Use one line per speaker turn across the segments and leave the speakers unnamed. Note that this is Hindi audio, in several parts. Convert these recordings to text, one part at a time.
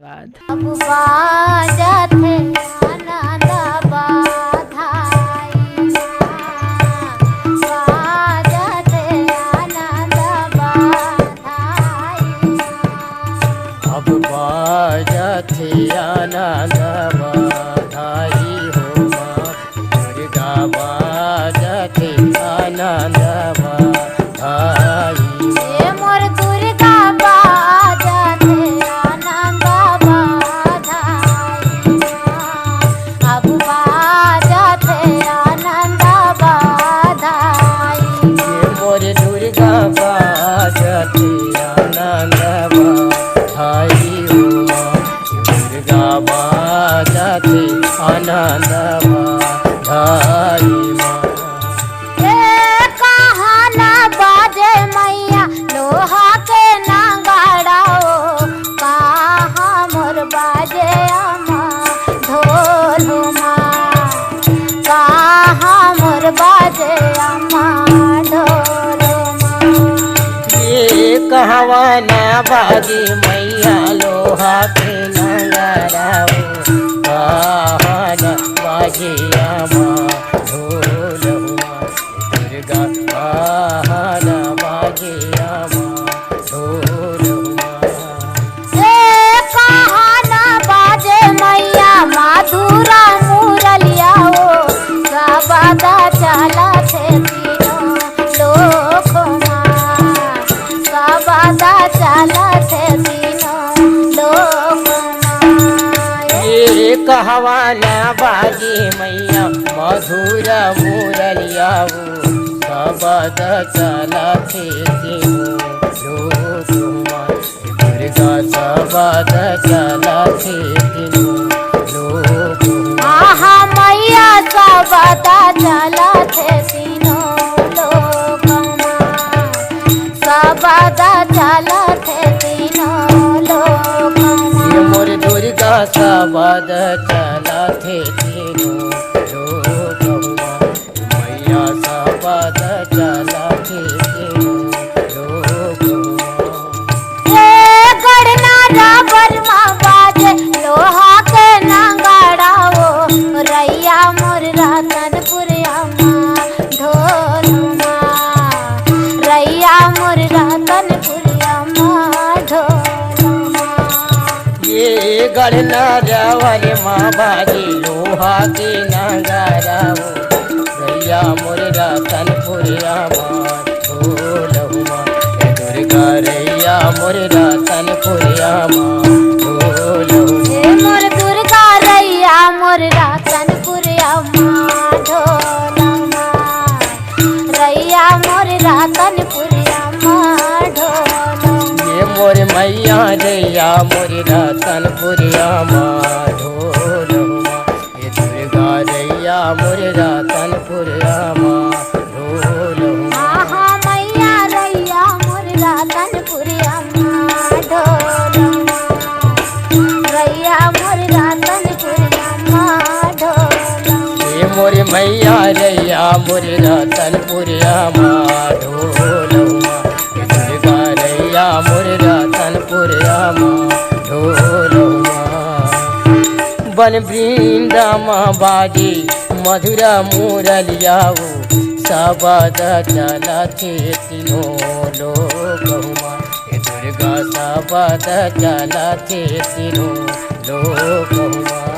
अब बाजत है आनंद बधाई बाजत है आनंद बधाई
अब बाजत है आनंद बधाई हो माँ दुर्गा बाजत है आनंद बधाई
ये मोर दुर्गा बाजत है आनंद बधाई अब बाजत है आनंद बधाई
ये मोर दुर्गा बाजत है आनंद बधाई हो माँ दुर्गा बाजत है आनंद बधाई माँ
कहाँ न बाजे मैया लोहा के नांगड़ाओ कहाँ मोर बाजे अम्मा ढोल माँ कहाँ मोर बाजे अम्मा ढोल माँ
ये कहवा ना बाजी मैया लोहा के नगराओ कहाँ न बाजी अम्मा ढोल माँ दुर्गा कहाँ न बाजी अम्मा ढोल माँ
कहाँ न बाजे मैया माधुरा मुरलिया ओ सबदा चला थे तीनों लोक माँ सबदा चला थे तीनों लोक माँ
ये कहवा ना बाजी मैया मधुर मुरलियाऊ सबद चला थे तीनों लोक दुर्गा सबद चला थे तीनों लोक
आहा मैया सबदा चला थे तीनों लोक माँ सबदा चला थे तीनों लोक
ये मोर दुर्गा सबद चला थे तीनों लोक मैया सबद चला थे तीनों लोक
गढ़ना राबर माँ बाजे लोहा के नांगड़ाओ रैया मोर रतनपुरिया माँ ढोल माँ रैया मोर रतनपुरिया माँ ढोल माँ
ये गढ़ना रावल माँ बाजी लोहा के नगराओ रैया मोर रतनपुरिया माँ ढोल माँ दुर्गा रैया मोर रतनपुरिया माँ ढोल
हे मोर दुर्गा रैया मोर रतनपुरिया माँ ढोल माँ रैया मोर रतनपुरिया माँ ढोल
ये मोर मैया रैया मोर रतनपुरिया माँ ढोल माँ ये दुर्गा रैया मोर रतनपुरिया माँ ढोल माँ
आहा मैया रैया मोर रतनपुरिया माँ ढोल माँ रैया मोर रतनपुरिया माँ ढोल
ये मोर मैया रैया मोर रतनपुरिया माँ ढोल माँ ये दुर्गा रैया मोर रतनपुरिया माँ ढोल माँ बन वृंदा माँ बाजी मधुरा मुरलियाऊ सबद चला थे तीनों लोक माँ ये दुर्गा सबद चला थे तीनों लोक माँ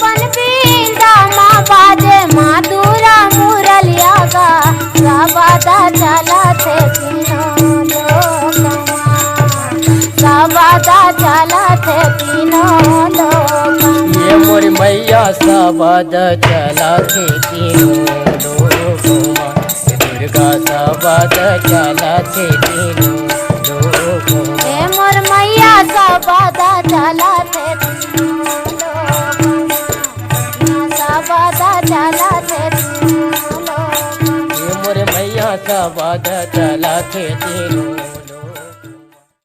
बनबींदा माँ बाजे माधुरा मुरलिया गा सबदा चला थे तीनों लोक माँ सबदा चला थे तीनों लोक
ये मोर मैया सबद चला थे तीनों लोक माँ ये दुर्गा सबद चला थे तीनों लोक माँ
हे मोर मैया सबदा चला थे तीनों लोक माँ सबदा चला थे तीनों लोक
ये मोर मैया सबद चला थे तीनों